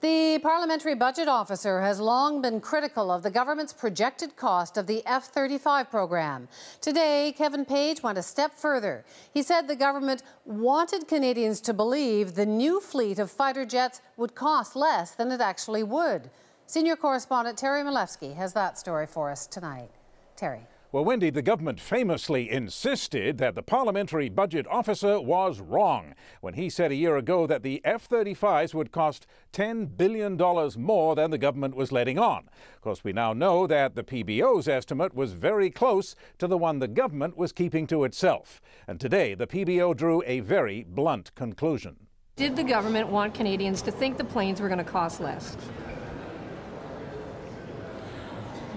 The Parliamentary Budget Officer has long been critical of the government's projected cost of the F-35 program. Today, Kevin Page went a step further. He said the government wanted Canadians to believe the new fleet of fighter jets would cost less than it actually would. Senior correspondent Terry Milewski has that story for us tonight. Terry. Well, Wendy, the government famously insisted that the Parliamentary Budget Officer was wrong when he said a year ago that the F-35s would cost $10 billion more than the government was letting on. Of course, we now know that the PBO's estimate was very close to the one the government was keeping to itself. And today, the PBO drew a very blunt conclusion. Did the government want Canadians to think the planes were going to cost less?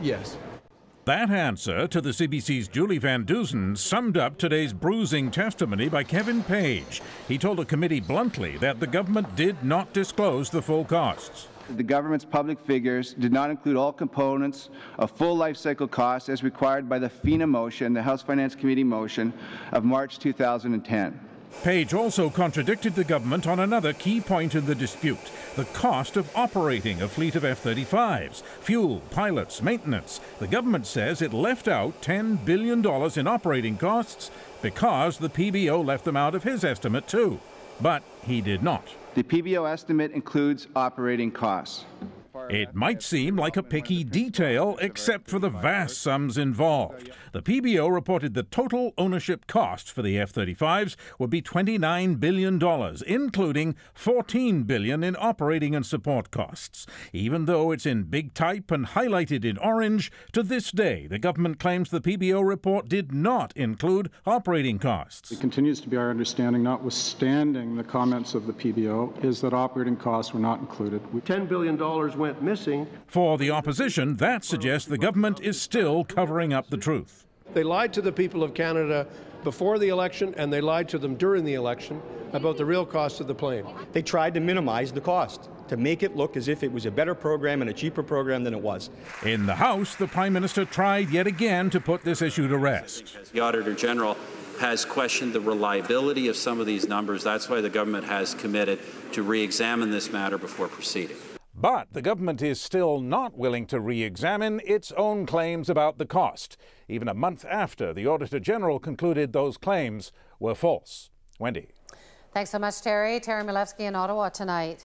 Yes. That answer to the CBC's Julie Van Dusen summed up today's bruising testimony by Kevin Page. He told a committee bluntly that the government did not disclose the full costs. The government's public figures did not include all components of full life cycle costs as required by the FINA motion, the House Finance Committee motion of March 2010. Page also contradicted the government on another key point in the dispute, the cost of operating a fleet of F-35s, fuel, pilots, maintenance. The government says it left out $10 billion in operating costs because the PBO left them out of his estimate too. But he did not. The PBO estimate includes operating costs. It might seem like a picky detail, except for the vast sums involved. The PBO reported the total ownership cost for the F-35s would be $29 billion, including $14 billion in operating and support costs. Even though it's in big type and highlighted in orange, to this day, the government claims the PBO report did not include operating costs. It continues to be our understanding, notwithstanding the comments of the PBO, is that operating costs were not included. $10 billion went missing. For the opposition, that suggests the government is still covering up the truth. They lied to the people of Canada before the election, and they lied to them during the election about the real cost of the plane. They tried to minimize the cost, to make it look as if it was a better program and a cheaper program than it was. In the House, the Prime Minister tried yet again to put this issue to rest. The Auditor General has questioned the reliability of some of these numbers. That's why the government has committed to re-examine this matter before proceeding. But the government is still not willing to re-examine its own claims about the cost, even a month after the Auditor General concluded those claims were false. Wendy. Thanks so much, Terry. Terry Milewski in Ottawa tonight.